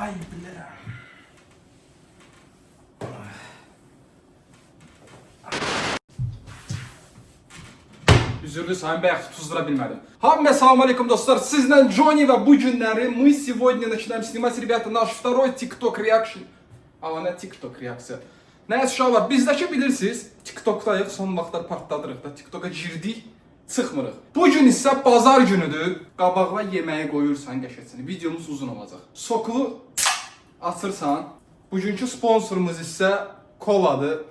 Ay bilirəm. Üzürlü sayın bayaq tuzdura bilmədim. Hamıya salam aleykum dostlar. Sizlə Johnny və bu günləri мы сегодня начинаем снимать, ребята, наш второй TikTok reaction. Ama ne TikTok reaksiya? Nə uşaqlar, bizdəki bilirsiniz, TikTokdayıq, son vaxtlar partladırıq da, TikToka girdik, çıxmırıq. Bu gün isə bazar günüdür. Qabağına yeməyi qoyursan qəşəngcə. Videomuz uzun olacaq. Sokulu açırsan. Bugünkü sponsorumuz isə koladır.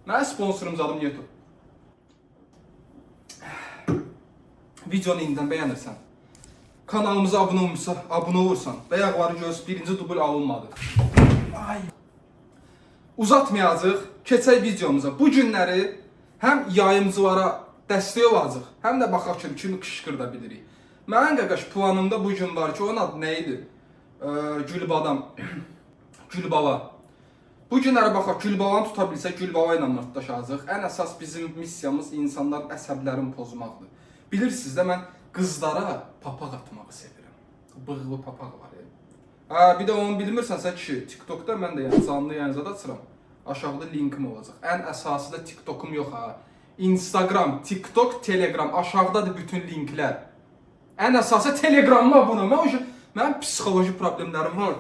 Nə sponsorumuz adım Yeto. Videonu indidən bəyənirsən, kanalımıza abunə olursan, bəyaqları göz birinci dubl alınmadı. Ay. Uzatmayacaq, keçək videomuza. Bu günləri həm yayımcılara dəstək olacaq, həm də baxaq ki, kimi qışqırda bilirik. Mənim qəqaş planımda bu gün var ki, onun adı nə idi? Gülbadam, Gülbaba. Bu günlərə baxaq, Gülbabanı tuta bilsək, Gülbaba ilə mırtdaşacaq. Ən əsas bizim missiyamız insanların əsəblərini pozmaqdır. Bilirsiniz də, mən qızlara papaq atmağı sevirəm. Bığlı papaq var ya. Bir də onu bilmirsənsə ki, TikTokda mən də canlı yayınzada açıram. Aşağıda linkim olacaq. Ən əsası da TikTokum yox ha. Instagram, TikTok, Telegram. Aşağıdadır bütün linklər. Ən əsası Telegramıma abunə olmaq. Mənim psixoloji problemlərim var.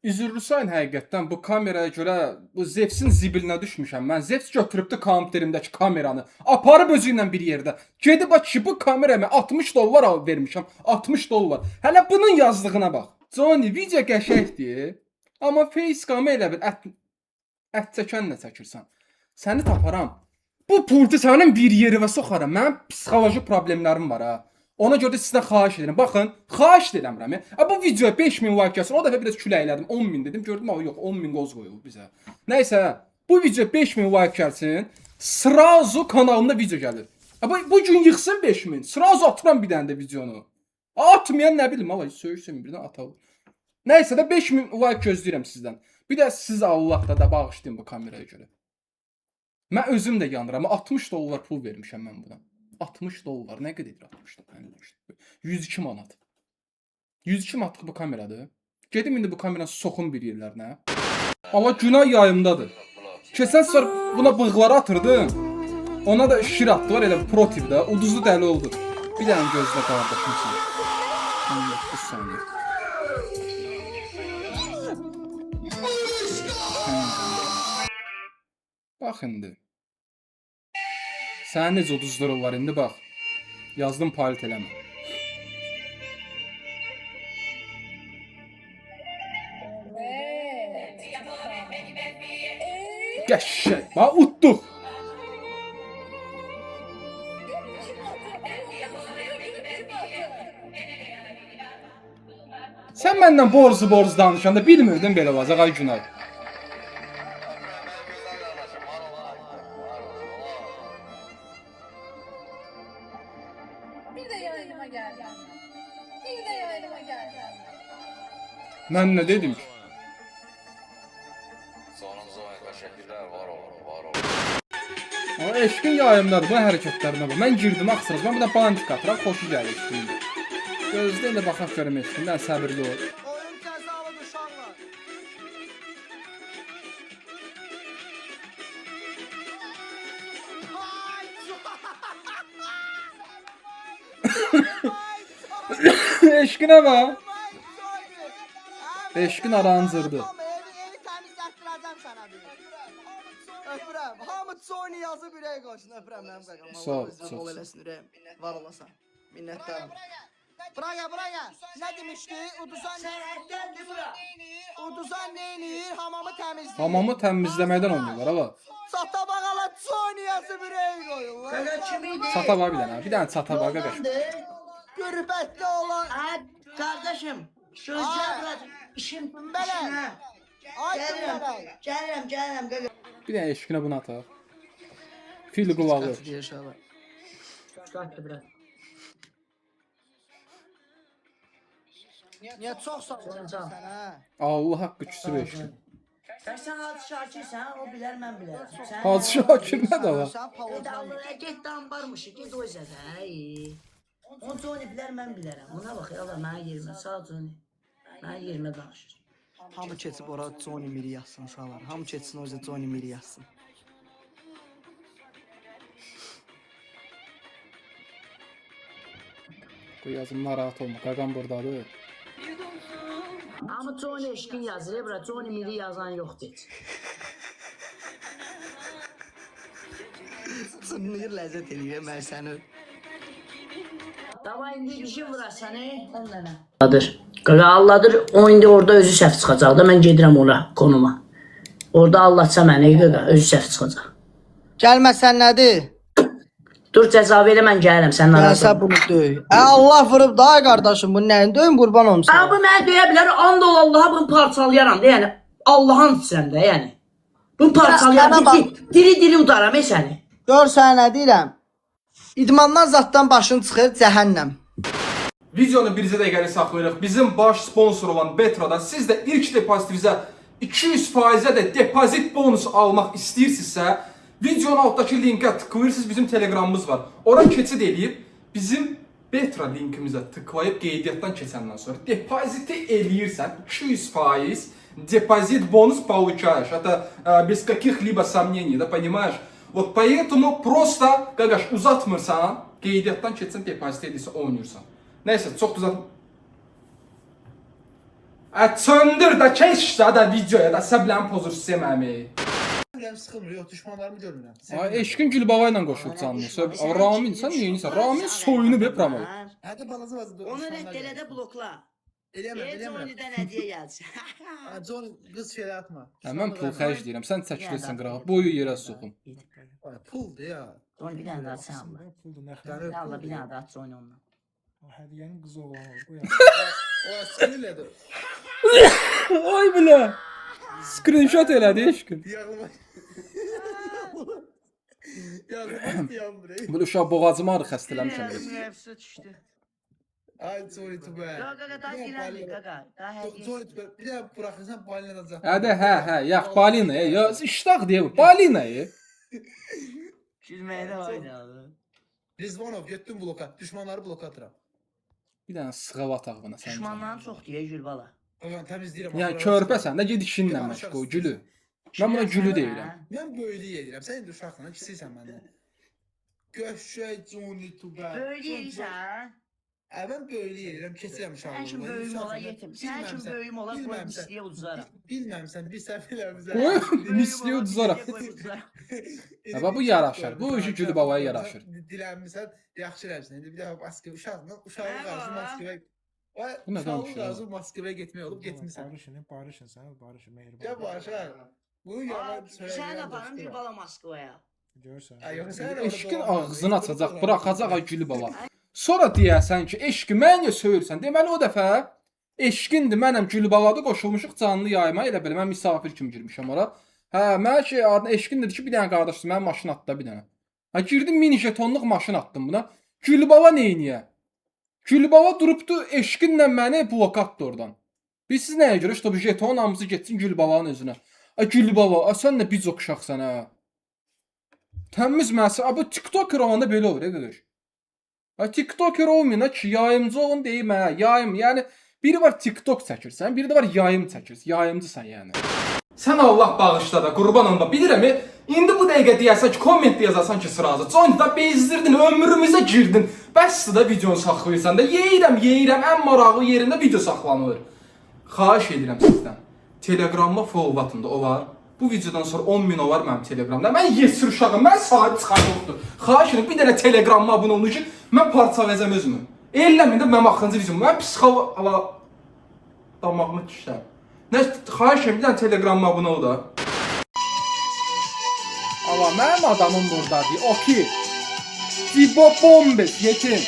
Üzürlü sayın həqiqətdən bu kameraya görə bu Zevsin zibilinə düşmüşəm. Mən Zevs götürübdü kompüterimdəki kameranı. Aparıb özü ilə bir yerdə. Gedib bax ki, bu kameraya $60 al vermişəm. $60. Hələ bunun yazdığına bax. Johnny, video qəşəngdir. Amma facecam elə bir ət çəkənlə çəkirsən. Səni taparam. Bu pultu sənin bir yerə soxaram. Mənim psixoloji problemlərim var ha. Ona görə də sizdən xahiş edirəm. Baxın, xahiş edirəm. Bu videoya 5000 like gəlsin. O dəfə biraz küləklədim. 10.000 dedim. Gördüm ama yox, 10.000 qoz qoyulub bizə. Nəysə, bu videoya 5000 like gəlsin. Srazu kanalımda video gəlir. Bu gün yıxsın 5000. Srazu atıram bir dənə də videonu. Atmayan nə bilim, Allah söyürsün birdən atalım. Nəysə də 5000 like gözləyirəm sizdən. Bir də siz Allah da bağışlayın bu kameraya görə. Mən özüm də yanıram. $60 pul vermişəm mən buna. $60 nə qədərdir 60? 102 manat. 102 manatlıq bu kameradır. Gedim indi bu kameranı soxum bir yerlərinə. Amma günah yayımdadır. Keçən səfər buna bığları atırdım. Ona da şir atdılar elə pro tipdə. Uduzlu dəli oldu. Bir dənə gözlə qardaşım sən. 19 saniyə. Bax indi. Sənin necə uduzları var indi bax. Yazdım palit eləmə. Qəşəng. Bax utduq. Sən məndən borcu danışanda bilmirdin belə olacaq ay Günay. Mən nə dedim ki? Ama eşkin yayımdadır bu hərəkətlərinə bax. Mən girdim axsırız. Mən bir də bandik atıram, xoşu gəlir eşkində. Gözlə elə baxaq görəm eşkindən, səbirli ol. Oyun cəzalı uşaqlar. Eşkinə bax. Eşkin aranzırdı. Evi təmizlətdirəcəm sənə bir. Öpürəm. Hamı Johnny yazıb ürək qoysun. Öpürəm mənim qaqam. Sağ ol, sağ ol. Bol eləsin ürəyim. Var olasan. Minnətdaram. Buraya. Nə demişdi? Uduzan səhərdən bura. Uduzan neynir? Hamamı təmizləyir. Hamamı təmizləməkdən oynuyorlar ama. Sata bağala Johnny yazıb ürək qoyurlar. Qaqa kim idi? Çata var bir dənə. Bir dənə çata var qaqaş. Qürbətdə olan. Kardeşim, gözlə biraz işim Belə. işinə. Ay Qürbət. Gəlirəm qaqa. Bir dənə eşkinə bunu ataq. Fil qulağı. Çıxartdı biraz. Niyə çox sağ ol sən hə? Allah haqqı küsür eşkin. Sən Hacı Şakirsən, o bilər, mən bilərəm. Sən Hacı Şakir nə də var? Sən palazan. Allah'a get dambarmış, get o izləsən. O Johnny bilər, mən bilərəm. Buna bax, Allah mənə yerimə, sağ ol Johnny. Mən 20 danışır. Hamı keçib ora Johnny Miri yazsın uşaqlar. Hamı keçsin orada Johnny Miri yazsın. Qoy yazım narahat olma. Qaqam burdadır. Amma Johnny eşkin yazır, bura Johnny Miri yazan yoxdur heç. Sınır ləzzət eləyir mən səni. Dava indi bir şey vurasan, onlara. Qaqa Allahdır, o indi orada özü səhv çıxacaq da, mən gedirəm ora, konuma. Orada Allahça mənə, qaqa, özü səhv çıxacaq. Gəlməsən nədir? Dur cəza verə, mən gəlirəm, sən Gəlsə narazı. bunu döy. Allah vurub daha qardaşım, bunu nəyin döyüm qurban olum Aa, sənə. bu mənə döyə bilər, and ol Allaha bunu parçalayaram da, yəni. Allah'ın içəndə, yəni. Bunu parçalayaram, diri udaram, səni. Gör sənə nə deyirəm. İdmandan zatdan başın çıxır cəhənnəm. Videonu bircə dəqiqəli saxlayırıq. Bizim baş sponsor olan Betra'da siz də ilk depozitinizə 200%-ə də depozit bonus almaq istəyirsinizsə, videonun altdakı linkə tıklayırsınız, bizim telegramımız var. Ora keçid eləyib, bizim Betra linkimizə tıklayıb qeydiyyatdan keçəndən sonra depoziti eləyirsən 200% депозит бонус получаешь. Это без каких-либо сомнений, да, понимаешь? Вот поэтому просто, qaqaş, uzatmırsan, qeydiyyatdan keçsən, depozit edirsə oynayırsan. Neyse, çok uzat. Söndür da keç da videoya da səbləmi pozur sevməmi. Bilmem sıkılmıyor, yok düşmanlarımı görmürəm. Ay, eşkin Gülbava ilə qoşulub canlısı. Ramin, sən neyinsən? Ramin soyunu be promo. Hadi balazı vazı Onu rədd elə də blokla. Eləyəməm. Johnny'dən hədiyyə gəlsin. John qız şeylə atma. Mən pul xərcləyirəm, sən çəkilirsən qırağa, boyu yerə soxum. Puldur ya. Johnny bir dənə daha sən al. Puldur nə xəbər? Allah bir dənə daha Johnny ondan. O hədiyyənin qızı oğlan olur. Bu ya. O sinirlədir. Ay bilə. Screenshot elədi eşkin. Yağlıma. Yağlıma yağmur. Bu uşaq boğazıma ağrı xəstələmişəm. Nəfsə düşdü. Ay Johnny Tube. Qaqa daha girəndi qaqa. Daha hədiyyə. Johnny Tube. Bir də buraxırsan balina da zat. Hədə hə, yax balina, ya iştaq deyə bu. Balina. Gülməyə oynadı. Rizvanov getdim bloka. Düşmanları bloka atıram. Bir dənə sığav ataq buna sən. Düşmanların çox deyə Gülbala. Ben təmizləyirəm. Yəni körpəsən də ged işinlə məşğul ol, gülü. Mən buna gülü deyirəm. Mən böylük edirəm. Sən indi uşaqsan, kiçiksən məndən. Göşək Johnny Tube. Böyle deyirsən. Ben böylük edirəm, keçirəm uşaqlığı. Sən kimi böyüyüm ola yetim. Sən kimi böyüyüm ola qoy misliyə uzaram. Bilməmsən, bir səhvələrimizə. Misliyə udzaraq. Hə, bu yaraşır. Bu işi Gülü babaya yaraşır. Dilənmirsən, yaxşı eləmsən. İndi bir dəfə Moskva uşaqlıq arzu Moskvaya. Bu nə danışır? Uşaqlıq arzu Moskvaya getmək olub getmirsən. Barışın sən, barışın mehriban. Ya barışaq. Bunu yalan söylə. Sən aparın Gülbala Moskvaya. Görsən. Ay yox, sən Eşkin ağzını açacaq, buraxacaq ay Gülü baba. Sonra deyəsən ki, eşki mən niyə söyürsən? Deməli o dəfə eşkindir, mənəm Gülü babada qoşulmuşuq canlı yayıma, elə belə mən misafir kimi girmişəm ora. Hə, mən ki, adına eşkin dedi ki, bir dənə qardaşdır, mənim maşın atdı bir dənə. Ha, girdim mini jetonluq maşın atdım buna. Gülü baba neyniyə? Gülü baba durubdu, eşkinlə məni blokatdı oradan. Biz siz nəyə görə? İşte bu jeton hamısı getsin Gülü babanın özünə. Ay Gülü baba, sən də biz oxşaqsan ha. Təmiz məsələ, bu TikToker olanda belə olur, qardaş. Ha, TikToker olmayın ki, yayımcı olun deyim hə, yayım. Yəni biri var TikTok çəkirsən, biri də var yayım çəkirsən. Yayımcısan yəni. Sən Allah bağışla da, qurban olma. Bilirəm, indi bu dəqiqə deyəsən ki, komment yazasan ki, sırazı. Johnny da bezdirdin, ömrümüzə girdin. Bəsdir də videonu saxlayırsan da. Yeyirəm, ən maraqlı yerində video saxlanılır. Xahiş edirəm sizdən. Telegramma follow atın da, o var. Bu videodan sonra 10.000 o var mənim Telegramda. Mən yesir uşağım, mən sahib çıxan yoxdur. Xahiş edirəm, bir dənə Telegramma abunə olun ki, mən parçalayacam özümü. Eləmin də mənim axırıncı videom. Mən psixolo... damağımı kişlər. Nə, xahiş edirəm, bir dənə Telegramma abunə ol da. Allah, mənim adamım buradadır, o ki. Zibo Bombes, yetin.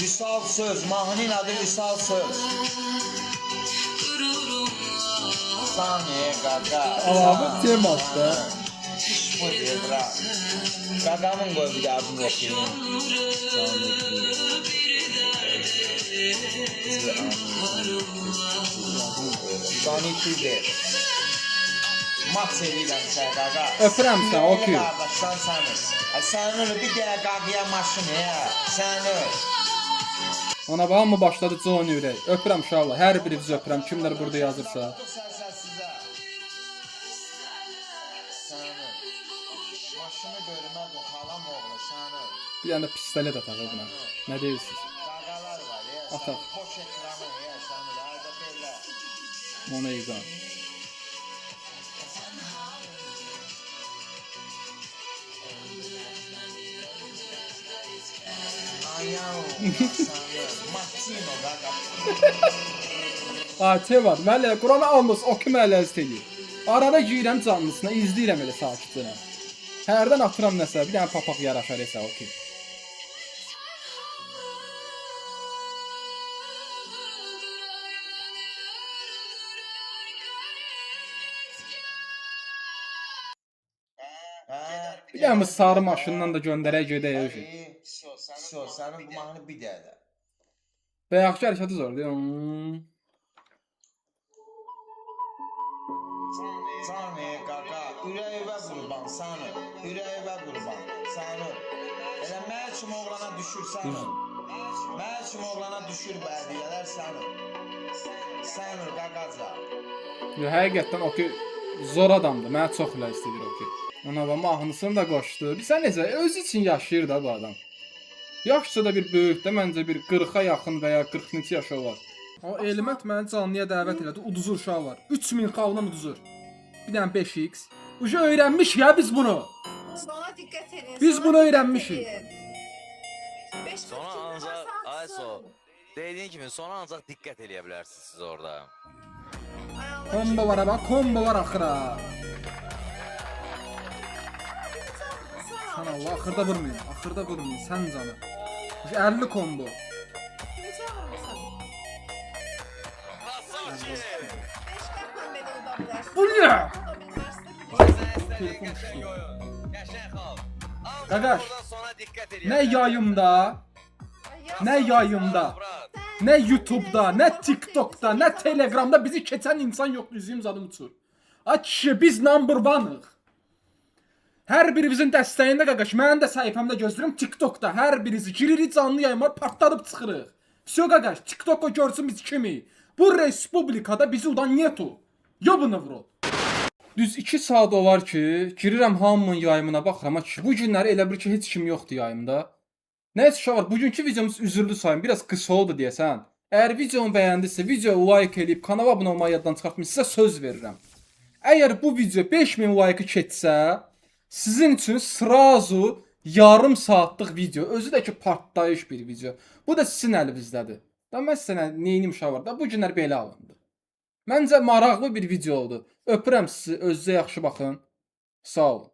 Vüsal Söz, mahnının adı Vüsal Söz. Saniye gaga. Allah'ım temas da. İş bu diye bırak. Gagamın koy bir daha bunu okuyayım. Sani Tüde. Maç edirəm sən qaqa. Öpürəm sən, okey. Qardaşsan səni. Ay sənin öyle bir dənə qaqıya maşını ya. Sən öyle. Ona bax mı başladı Johnny ürək. Öpürəm uşaqlar. Hər birinizi öpürəm. Kimlər burada yazırsa. Sərsərsizə. Səni. Maşını görməz o xalam oğlu səni. Bir dənə də pistolet ataq buna. Nə deyirsiniz? Qaqalar var ya. Ataq. Boş ekranı ya səni. Hərdə belə. Ona izah. Ayağım. Martino qaqa. Atə var. Mələ Qurana almaz o kimi ələzət eləyir. Arada girirəm canlısına, izləyirəm elə sakitcə. Hərdən atıram nəsə, bir dənə papaq yaraşar isə okey. Bir dənə sarı maşından da göndərək gedək öşü. Sənin bu mahnı bir dədə. Bayaqki hərəkəti zordur. Səni qaqa, ürəyivə qurban səni. Ürəyivə qurban səni. Elə mən kimi oğlana düşür səni. Mən kimi oğlana düşür bədiyələr səni. Səni qaqaca. Həqiqətən o ki zor adamdır. Mənə çox elə istəyir o ki. Ona bax mahnısını da qoşdu. Bilsən necə özü üçün yaşayır da bu adam. Yaşca da bir böyükdə məncə bir 40-a yaxın və ya 40 neçə yaşı olar. O Elmət məni canlıya dəvət elədi. Uduzur uşağı var. 3000 xalına uduzur. Bir dənə 5x. Uca öyrənmiş ya biz bunu. Sona diqqət edin. Biz sona bunu diqqət öyrənmişik. edin. Beş Sonra dakika ancaq satsın. Ayso dediyin kimi sonra ancaq diqqət eləyə bilərsiniz siz orada. Ay Allah, Kombo var bax, kombo var axıra. Sən Allah axırda vurmayın. Axırda vurmayın sən canı. 50 kombo. kimi çağırmırsan? Beş qatla belə uda bilərsin. Bu ne? Uda bilmərsin. Telefon düşdü. Qəşəng xal. Qaqaş, Ancaq sonra diqqət eləyə. Nə yayımda, nə yayımda, nə YouTube'da, nə TikTok'da, nə Telegram'da bizi keçən insan yoxdur, üzüyüm zadım uçur. Ay kişi, biz number one'ıq. Hər birimizin dəstəyində qaqaş, mənim də səhifəmdə gözləyirəm TikTok'da hər birisi giririk canlı yayım var, partladıb çıxırıq. Всё qaqaş, TikTok'u görsün biz kimi. Bu respublikada bizi udan netu. Yobunu vurul. Düz 2 saat olar ki, girirəm hamının yayımına baxıram. Ay kişi, bu günləri elə bir ki heç kim yoxdur yayımda. Nəysə uşaq var, bugünkü videomuz üzürlü sayım, biraz qısa oldu deyəsən. Əgər videomu bəyəndisə, videoyu like eləyib kanala abunə olmayı yaddan çıxartmayın, sizə söz verirəm. Əgər bu video 5000 like keçsə, sizin üçün srazu yarım saatlıq video, özü də ki partlayış bir video. Bu da sizin əlinizdədir. Da mən sənə neyini uşaq var da, bu günlər belə alındı. Məncə maraqlı bir video oldu. Öpürəm sizi, özünüzə yaxşı baxın. Sağ olun.